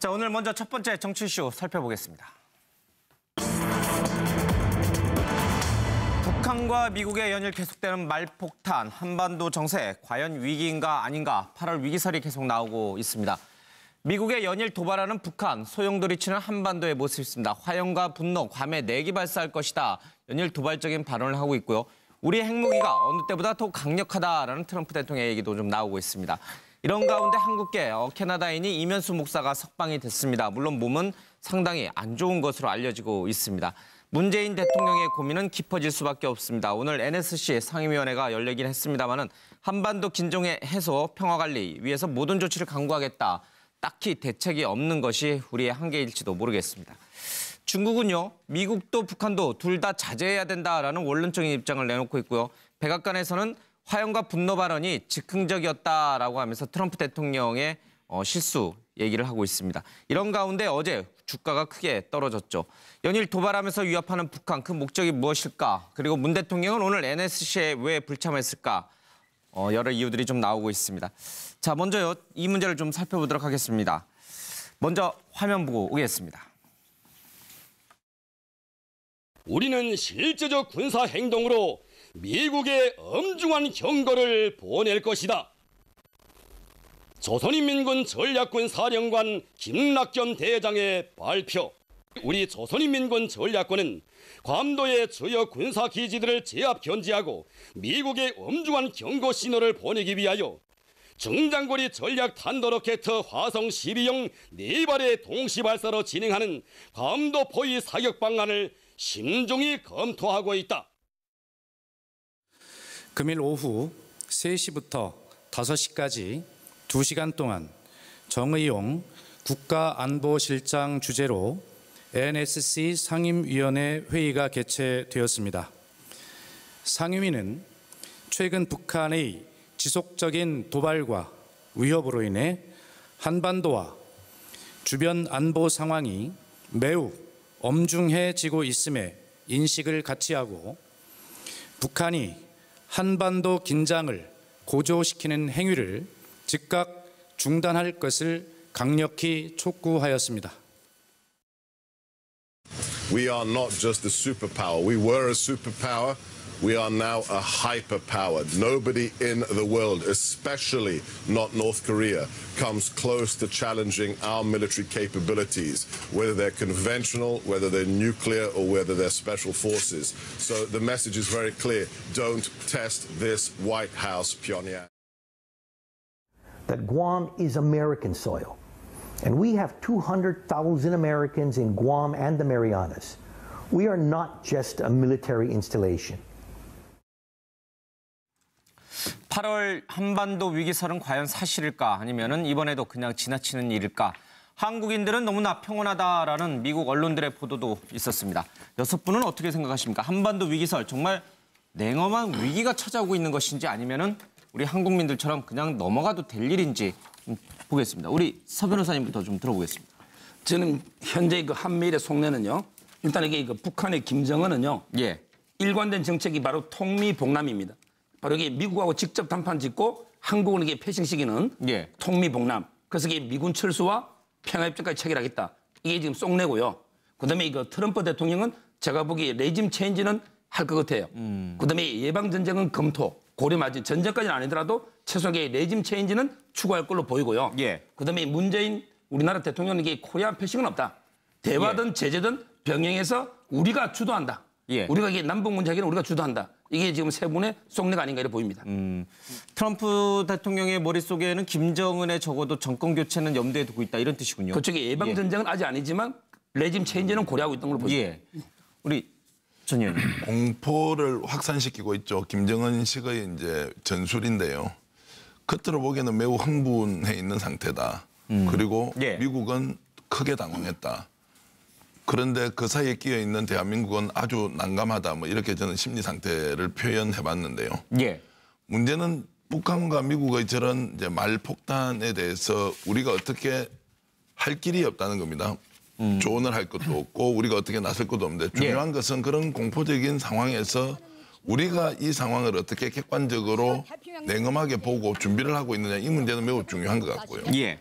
자, 오늘 먼저 첫 번째 정치 이슈 살펴보겠습니다. 북한과 미국의 연일 계속되는 말폭탄, 한반도 정세, 과연 위기인가 아닌가 8월 위기설이 계속 나오고 있습니다. 미국의 연일 도발하는 북한, 소용돌이 치는 한반도의 모습이 있습니다. 화염과 분노, 괌에 내기 발사할 것이다. 연일 도발적인 발언을 하고 있고요. 우리의 핵무기가 어느 때보다 더 강력하다라는 트럼프 대통령의 얘기도 좀 나오고 있습니다. 이런 가운데 한국계 캐나다인이 이면수 목사가 석방이 됐습니다. 물론 몸은 상당히 안 좋은 것으로 알려지고 있습니다. 문재인 대통령의 고민은 깊어질 수밖에 없습니다. 오늘 NSC 상임위원회가 열리긴 했습니다마는 한반도 긴장의 해소, 평화관리 위해서 모든 조치를 강구하겠다. 딱히 대책이 없는 것이 우리의 한계일지도 모르겠습니다. 중국은요, 미국도 북한도 둘 다 자제해야 된다라는 원론적인 입장을 내놓고 있고요. 백악관에서는 화염과 분노 발언이 즉흥적이었다라고 하면서 트럼프 대통령의 실수 얘기를 하고 있습니다. 이런 가운데 어제 주가가 크게 떨어졌죠. 연일 도발하면서 위협하는 북한, 그 목적이 무엇일까? 그리고 문 대통령은 오늘 NSC에 왜 불참했을까? 여러 이유들이 좀 나오고 있습니다. 자, 먼저요, 이 문제를 좀 살펴보도록 하겠습니다. 먼저 화면 보고 오겠습니다. 우리는 실제적 군사 행동으로 미국에 엄중한 경고를 보낼 것이다. 조선인민군 전략군 사령관 김락겸 대장의 발표. 우리 조선인민군 전략군은 괌도의 주요 군사 기지들을 제압 견제하고 미국의 엄중한 경고 신호를 보내기 위하여 중장거리 전략 탄도로켓 화성 12형 4발의 동시 발사로 진행하는 괌도 포위 사격 방안을 심중히 검토하고 있다. 금일 오후 3시부터 5시까지 2시간 동안 정의용 국가안보실장 주재로 NSC 상임위원회 회의가 개최되었습니다. 상임위는 최근 북한의 지속적인 도발과 위협으로 인해 한반도와 주변 안보 상황이 매우 엄중해지고 있음에 인식을 같이 하고 북한이 한반도 긴장을 고조시키는 행위를 즉각 중단할 것을 강력히 촉구하였습니다. We are not just a superpower. We were a superpower. We are now a hyperpower. Nobody in the world, especially not North Korea, comes close to challenging our military capabilities, whether they're conventional, whether they're nuclear, or whether they're special forces. So the message is very clear. Don't test this White House, Pyongyang. That Guam is American soil. And we have 200,000 Americans in Guam and the Marianas. We are not just a military installation. 8월 한반도 위기설은 과연 사실일까? 아니면은 이번에도 그냥 지나치는 일일까? 한국인들은 너무나 평온하다라는 미국 언론들의 보도도 있었습니다. 6분은 어떻게 생각하십니까? 한반도 위기설 정말 냉엄한 위기가 찾아오고 있는 것인지 아니면은 우리 한국민들처럼 그냥 넘어가도 될 일인지 보겠습니다. 우리 서 변호사님부터 좀 들어보겠습니다. 저는 현재 그 한미일의 속내는요. 일단 이게 그 북한의 김정은은요. 예. 일관된 정책이 바로 통미봉남입니다. 바로 이게 미국하고 직접 담판 짓고 한국은 이게 패싱시키는 예. 통미봉남. 그래서 이게 미군 철수와 평화협정까지 체결하겠다. 이게 지금 쏙내고요. 그다음에 이거 트럼프 대통령은 제가 보기에 레짐 체인지는 할 것 같아요. 그다음에 예방 전쟁은 검토. 고려맞이 전쟁까지는 아니더라도 최소한 레짐 체인지는 추구할 걸로 보이고요. 예. 그다음에 문재인 우리나라 대통령은 이게 코리안 패싱은 없다. 대화든 예. 제재든 병행해서 우리가 주도한다. 예. 우리가 이게 남북 문제 해결은 우리가 주도한다. 이게 지금 세 분의 속내가 아닌가 이렇게 보입니다. 트럼프 대통령의 머릿속에는 김정은의 적어도 정권 교체는 염두에 두고 있다 이런 뜻이군요. 그쪽에 예방 전쟁은 아직 아니지만 레짐 체인지는 고려하고 있던 걸로 보입니다. 예. 우리 전 의원님. 공포를 확산시키고 있죠. 김정은식의 이제 전술인데요. 겉으로 보기에는 매우 흥분해 있는 상태다. 그리고 예. 미국은 크게 당황했다. 그런데 그 사이에 끼어 있는 대한민국은 아주 난감하다. 뭐 이렇게 저는 심리 상태를 표현해봤는데요. 예. 문제는 북한과 미국의 저런 이제 말폭탄에 대해서 우리가 어떻게 할 길이 없다는 겁니다. 조언을 할 것도 없고 우리가 어떻게 나설 것도 없는데 중요한 것은 그런 공포적인 상황에서 우리가 이 상황을 어떻게 객관적으로 냉엄하게 보고 준비를 하고 있느냐 이 문제는 매우 중요한 것 같고요. 예.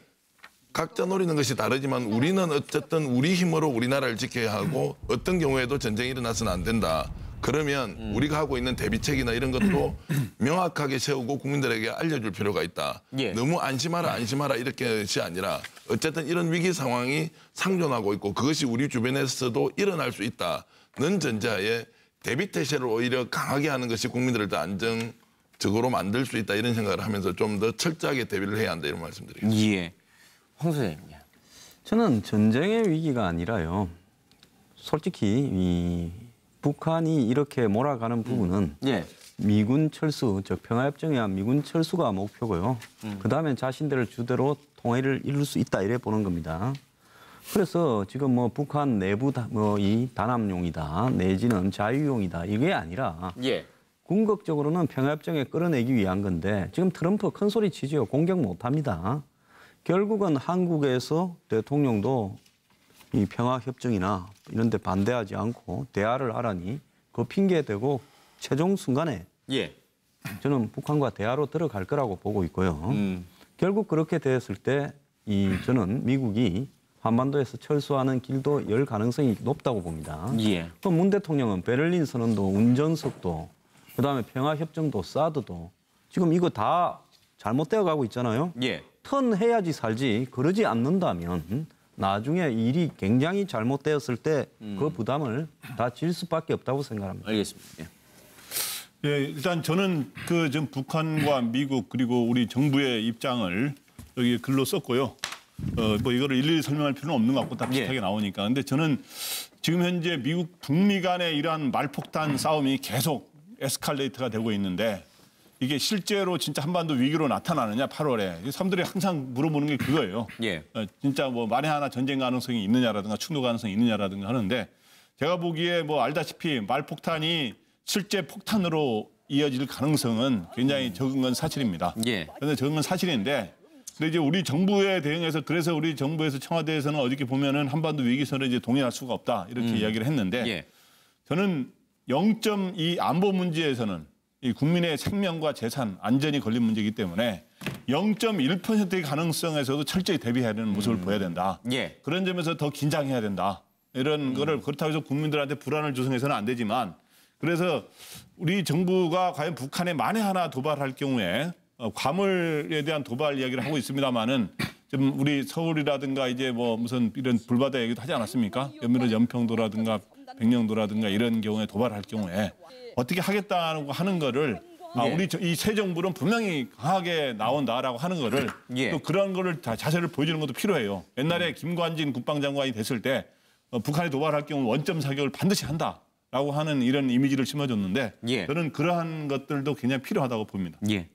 각자 노리는 것이 다르지만 우리는 어쨌든 우리 힘으로 우리나라를 지켜야 하고 어떤 경우에도 전쟁이 일어나서는 안 된다. 그러면 우리가 하고 있는 대비책이나 이런 것도 명확하게 세우고 국민들에게 알려줄 필요가 있다. 예. 너무 안심하라 이렇게이 아니라 어쨌든 이런 위기 상황이 상존하고 있고 그것이 우리 주변에서도 일어날 수 있다는 전제하에 대비태세를 오히려 강하게 하는 것이 국민들을 더 안정적으로 만들 수 있다 이런 생각을 하면서 좀 더 철저하게 대비를 해야 한다 이런 말씀드리겠습니다. 예. 황 선생님. 저는 전쟁의 위기가 아니라요. 솔직히 이 북한이 이렇게 몰아가는 부분은 예. 미군 철수, 즉 평화협정에 의한 미군 철수가 목표고요. 그다음에 자신들 주대로 통일을 이룰 수 있다 이래 보는 겁니다. 그래서 지금 뭐 북한 내부 이 단합용이다 내지는 자유용이다 이게 아니라 예. 궁극적으로는 평화협정에 끌어내기 위한 건데 지금 트럼프 큰 소리 치죠. 공격 못합니다. 결국은 한국에서 대통령도 이 평화협정이나 이런 데 반대하지 않고 대화를 하라니 그 핑계 대고 최종 순간에 예. 저는 북한과 대화로 들어갈 거라고 보고 있고요. 결국 그렇게 됐을 때 저는 미국이 한반도에서 철수하는 길도 열 가능성이 높다고 봅니다. 예. 그럼 문 대통령은 베를린 선언도 운전석도 그다음에 평화협정도 사드도 지금 이거 다 잘못되어 가고 있잖아요. 예. 턴해야지 살지 그러지 않는다면 나중에 일이 굉장히 잘못되었을 때 그 부담을 다 질 수밖에 없다고 생각합니다. 알겠습니다. 예. 예, 일단 저는 지금 북한과 미국 그리고 우리 정부의 입장을 여기 글로 썼고요. 뭐 이거를 일일이 설명할 필요는 없는 것 같고 다 비슷하게 나오니까. 근데 저는 지금 현재 미국 북미 간의 이러한 말폭탄 싸움이 계속 에스컬레이트가 되고 있는데 이게 실제로 진짜 한반도 위기로 나타나느냐 8월에 사람들이 항상 물어보는 게 그거예요. 예. 진짜 뭐 만에 하나 전쟁 가능성이 있느냐라든가 충돌 가능성이 있느냐라든가 하는데 제가 보기에 뭐 알다시피 말폭탄이 실제 폭탄으로 이어질 가능성은 굉장히 적은 건 사실입니다. 예. 그런데 적은 건 사실인데 근데 이제 우리 정부에 대응해서 그래서 우리 정부에서 청와대에서는 어저께 보면은 한반도 위기설을 이제 동의할 수가 없다 이렇게 이야기를 했는데 예. 저는 0.2 안보 문제에서는 이 국민의 생명과 재산, 안전이 걸린 문제이기 때문에 0.1%의 가능성에서도 철저히 대비해야 되는 모습을 보여야 된다. 예. 그런 점에서 더 긴장해야 된다. 이런 거를 그렇다고 해서 국민들한테 불안을 조성해서는 안 되지만 그래서 우리 정부가 과연 북한에 만에 하나 도발할 경우에 과물에 대한 도발 이야기를 하고 있습니다만은 지금 우리 서울이라든가 이제 뭐 무슨 이런 불바다 얘기도 하지 않았습니까? 연면은 연평도라든가 백령도라든가 이런 경우에 도발할 경우에 어떻게 하겠다고 하는 거를 우리 이 새 정부는 분명히 강하게 나온다라고 하는 거를 또 그런 거를 자세를 보여주는 것도 필요해요. 옛날에 김관진 국방장관이 됐을 때 북한에 도발할 경우 원점 사격을 반드시 한다라고 하는 이런 이미지를 심어줬는데 저는 그러한 것들도 굉장히 필요하다고 봅니다. 예.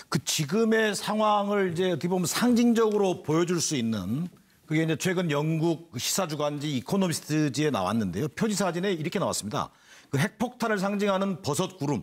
그 지금의 상황을 이제 어떻게 보면 상징적으로 보여줄 수 있는 그게 이제 최근 영국 시사주간지 이코노미스트지에 나왔는데요. 표지 사진에 이렇게 나왔습니다. 그 핵폭탄을 상징하는 버섯 구름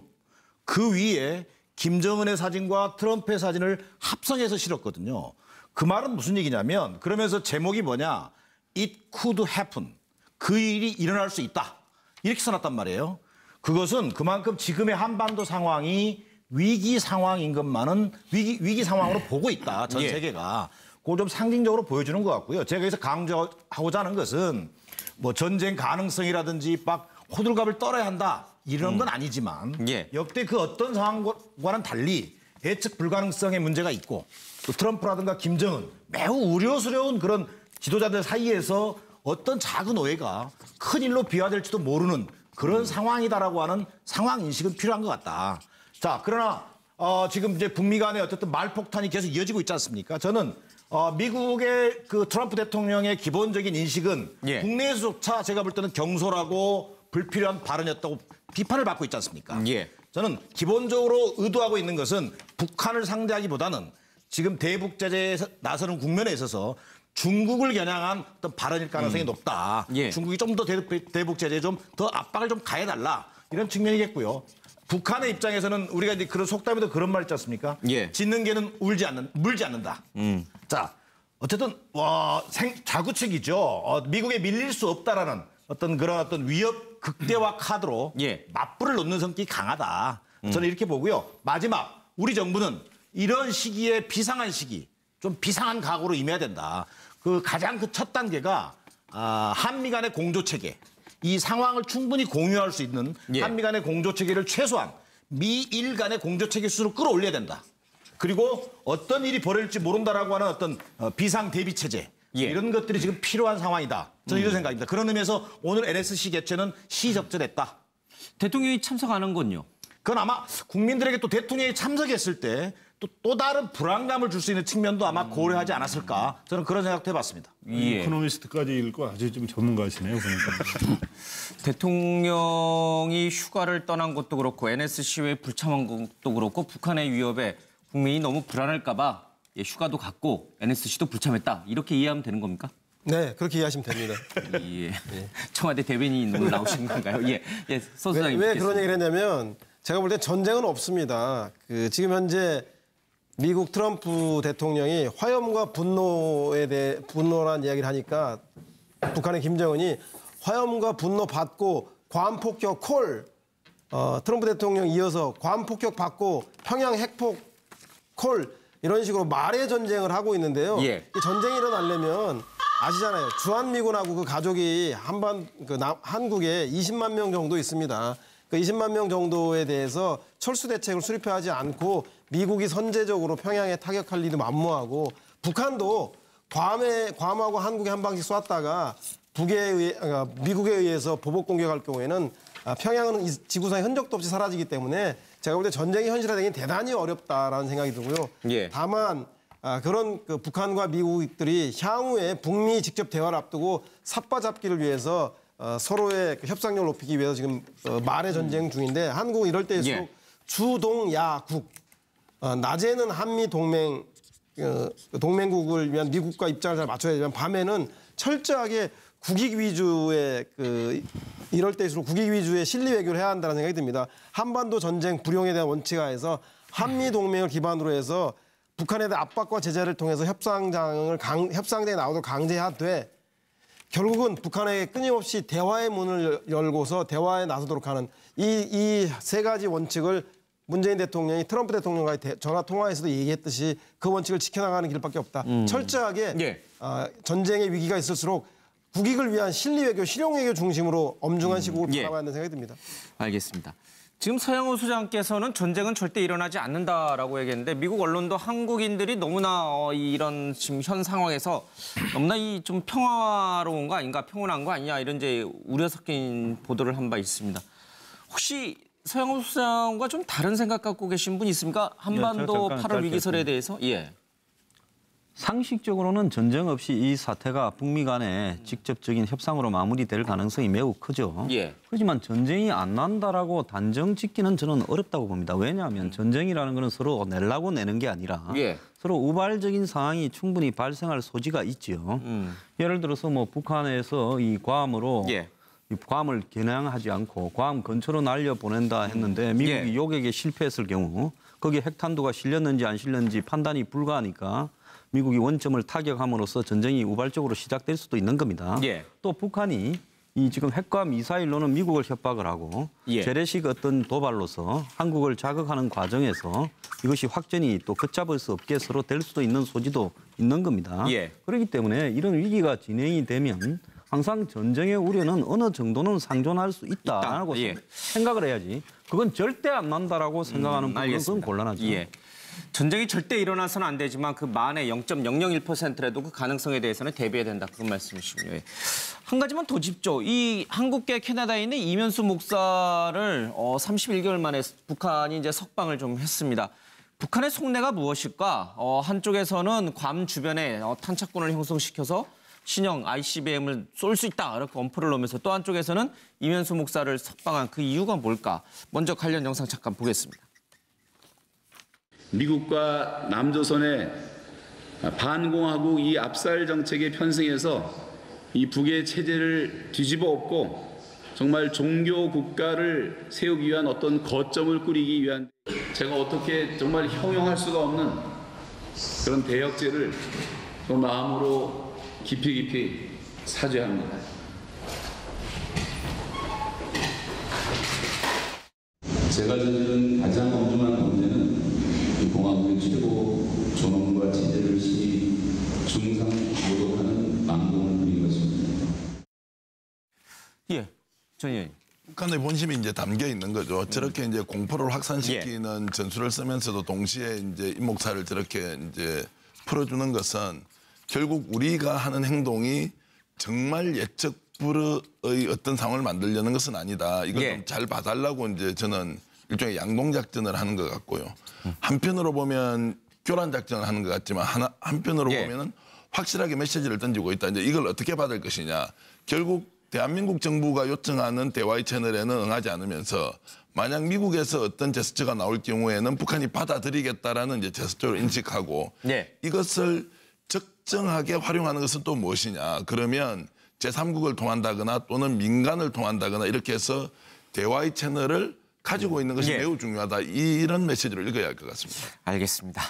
그 위에 김정은의 사진과 트럼프의 사진을 합성해서 실었거든요. 그 말은 무슨 얘기냐면 그러면서 제목이 뭐냐? It could happen. 그 일이 일어날 수 있다. 이렇게 써놨단 말이에요. 그것은 그만큼 지금의 한반도 상황이 위기 상황인 것만은 위기 상황으로 보고 있다. 전 세계가. 그걸 좀 상징적으로 보여주는 것 같고요. 제가 여기서 강조하고자 하는 것은 뭐 전쟁 가능성이라든지 막 호들갑을 떨어야 한다. 이런 건 아니지만 역대 그 어떤 상황과는 달리 예측 불가능성의 문제가 있고 또 트럼프라든가 김정은 매우 우려스러운 그런 지도자들 사이에서 어떤 작은 오해가 큰 일로 비화될지도 모르는 그런 상황이다라고 하는 상황 인식은 필요한 것 같다. 자, 그러나 지금 이제 북미 간의 어쨌든 말폭탄이 계속 이어지고 있지 않습니까? 저는 미국의 그 트럼프 대통령의 기본적인 인식은 국내에서조차 제가 볼 때는 경솔하고 불필요한 발언이었다고 비판을 받고 있지 않습니까? 저는 기본적으로 의도하고 있는 것은 북한을 상대하기보다는 지금 대북 제재에 나서는 국면에 있어서 중국을 겨냥한 어떤 발언일 가능성이 높다. 중국이 좀 더 대북 제재에 좀 더 압박을 좀 가해달라. 이런 측면이겠고요. 북한의 입장에서는 우리가 이제 그런 속담에도 그런 말 있지 않습니까? 짖는 개는 물지 않는다. 자, 어쨌든 자구책이죠. 미국에 밀릴 수 없다라는 어떤 그런 어떤 위협 극대화 카드로 맞불을 놓는 성격이 강하다. 저는 이렇게 보고요. 마지막 우리 정부는 이런 시기에 비상한 시기 좀 비상한 각오로 임해야 된다. 그 가장 그 첫 단계가 한미 간의 공조 체계. 이 상황을 충분히 공유할 수 있는 예. 한미 간의 공조 체계를 최소한 미일 간의 공조 체계 수준으로 끌어올려야 된다. 그리고 어떤 일이 벌어질지 모른다라고 하는 어떤 비상 대비 체제. 예. 이런 것들이 지금 필요한 상황이다. 저는 이런 생각입니다. 그런 의미에서 오늘 NSC 개최는 시적절했다. 대통령이 참석하는 건요? 그건 아마 국민들에게 또 대통령이 참석했을 때 또 다른 불안감을 줄 수 있는 측면도 아마 고려하지 않았을까. 저는 그런 생각도 해봤습니다. 예. 이코노미스트까지 읽고 아주 좀 전문가시네요, 보니까. 대통령이 휴가를 떠난 것도 그렇고 NSC에 불참한 것도 그렇고 북한의 위협에 국민이 너무 불안할까 봐 휴가도 갔고 NSC도 불참했다. 이렇게 이해하면 되는 겁니까? 네, 그렇게 이해하시면 됩니다. 예. 청와대 대변인이 오늘 나오신 건가요? 예. 예, 서 소장님. 왜 그런 얘기를 했냐면 제가 볼 때 전쟁은 없습니다. 지금 현재 미국 트럼프 대통령이 화염과 분노에 대해 분노란 이야기를 하니까 북한의 김정은이 화염과 분노 받고 괌 폭격 콜 트럼프 대통령 이어서 괌 폭격 받고 평양 핵폭 콜 이런 식으로 말의 전쟁을 하고 있는데요. 예. 이 전쟁이 일어나려면 아시잖아요. 주한미군하고 그 가족이 한국에 20만 명 정도 있습니다. 그 20만 명 정도에 대해서 철수 대책을 수립하지 않고 미국이 선제적으로 평양에 타격할 일이 만무하고 북한도 괌하고 한국에 한 방씩 쐈다가 미국에 의해서 보복 공격할 경우에는 평양은 지구상에 흔적도 없이 사라지기 때문에 제가 볼 때 전쟁이 현실화되기 대단히 어렵다라는 생각이 들고요. 예. 다만 그런 북한과 미국들이 향후에 북미 직접 대화를 앞두고 삿바잡기를 위해서 서로의 협상력을 높이기 위해서 지금 말의 전쟁 중인데 한국은 이럴 때일수록 예. 주동야국 낮에는 한미 동맹국을 위한 미국과 입장을 잘 맞춰야 되지만 밤에는 철저하게 국익 위주의 이럴 때일수록 국익 위주의 실리 외교를 해야 한다는 생각이 듭니다. 한반도 전쟁 불용에 대한 원칙하에서 한미 동맹을 기반으로 해서 북한에 대한 압박과 제재를 통해서 협상장에 나오도록 강제하되 결국은 북한에게 끊임없이 대화의 문을 열고서 대화에 나서도록 하는 이 세 가지 원칙을 문재인 대통령이 트럼프 대통령과의 전화 통화에서도 얘기했듯이 그 원칙을 지켜나가는 길밖에 없다. 철저하게 예. 전쟁의 위기가 있을수록 국익을 위한 실리 외교, 실용 외교 중심으로 엄중한 시국을 예. 바라봐야 한다는 생각이 듭니다. 알겠습니다. 지금 서영호 소장께서는 전쟁은 절대 일어나지 않는다라고 얘기했는데 미국 언론도 한국인들이 너무나 이런 지금 현 상황에서 너무나 이 좀 평화로운 거 아닌가, 평온한 거 아니냐 이런 이제 우려 섞인 보도를 한 바 있습니다. 혹시 서영호 소장과 좀 다른 생각 갖고 계신 분 있습니까? 한반도 잠깐 8월 위기설에 대해서? 예. 상식적으로는 전쟁 없이 이 사태가 북미 간의 직접적인 협상으로 마무리될 가능성이 매우 크죠. 예. 하지만 전쟁이 안 난다라고 단정 짓기는 저는 어렵다고 봅니다. 왜냐하면 전쟁이라는 것은 서로 내려고 내는 게 아니라 예. 서로 우발적인 상황이 충분히 발생할 소지가 있죠. 예를 들어서 뭐 북한에서 이 괌으로 예. 이 괌을 겨냥하지 않고 괌 근처로 날려보낸다 했는데 미국이 예. 요격에 실패했을 경우 거기에 핵탄두가 실렸는지 안 실렸는지 판단이 불가하니까 미국이 원점을 타격함으로써 전쟁이 우발적으로 시작될 수도 있는 겁니다. 예. 또 북한이 이 지금 핵과 미사일로는 미국을 협박을 하고 예. 재래식 어떤 도발로서 한국을 자극하는 과정에서 이것이 확전이 또 걷잡을 수 없게 서로 될 수도 있는 소지도 있는 겁니다. 예. 그렇기 때문에 이런 위기가 진행이 되면 항상 전쟁의 우려는 어느 정도는 상존할 수 있다라고 예. 생각을 해야지. 그건 절대 안 난다라고 생각하는 부분은 그건 알겠습니다. 곤란하죠. 예. 전쟁이 절대 일어나서는 안 되지만 그 만에 0.001%라도 그 가능성에 대해서는 대비해야 된다. 그런 말씀이시군요. 예. 한 가지만 더 짚죠. 이 한국계 캐나다에 있는 이면수 목사를 31개월 만에 북한이 이제 석방을 좀 했습니다. 북한의 속내가 무엇일까? 한쪽에서는 괌 주변에 탄착군을 형성시켜서 신형 ICBM을 쏠 수 있다 이렇게 엄포를 놓으면서 또 한쪽에서는 이면수 목사를 석방한 그 이유가 뭘까? 먼저 관련 영상 잠깐 보겠습니다. 미국과 남조선의 반공화국 이 압살 정책에 편승해서 이 북의 체제를 뒤집어 엎고 정말 종교 국가를 세우기 위한 어떤 거점을 꾸리기 위한 제가 어떻게 정말 형용할 수가 없는 그런 대역죄를 마음으로 깊이 사죄합니다. 제가 저지른 가장 엄중한 범죄는 이 공화국의 최고 존엄과 체제를 중상모독하는 망공을 부린 것입니다. 예, 전 의원님. 북한의 본심이 이제 담겨 있는 거죠. 저렇게 이제 공포를 확산시키는 전술을 쓰면서도 동시에 이제 입목사를 저렇게 이제 풀어주는 것은 결국 우리가 하는 행동이 정말 예측 불허의 어떤 상황을 만들려는 것은 아니다. 이걸 좀 잘 봐달라고 이제 저는 일종의 양동 작전을 하는 것 같고요. 한편으로 보면 교란 작전을 하는 것 같지만 한편으로 보면은 확실하게 메시지를 던지고 있다. 이제 이걸 어떻게 받을 것이냐. 결국 대한민국 정부가 요청하는 대화의 채널에는 응하지 않으면서 만약 미국에서 어떤 제스처가 나올 경우에는 북한이 받아들이겠다라는 이제 제스처를 인식하고 이것을 적정하게 활용하는 것은 또 무엇이냐. 그러면 제3국을 통한다거나 또는 민간을 통한다거나 이렇게 해서 대화의 채널을 가지고 있는 것이 매우 중요하다. 이런 메시지를 읽어야 할 것 같습니다. 알겠습니다.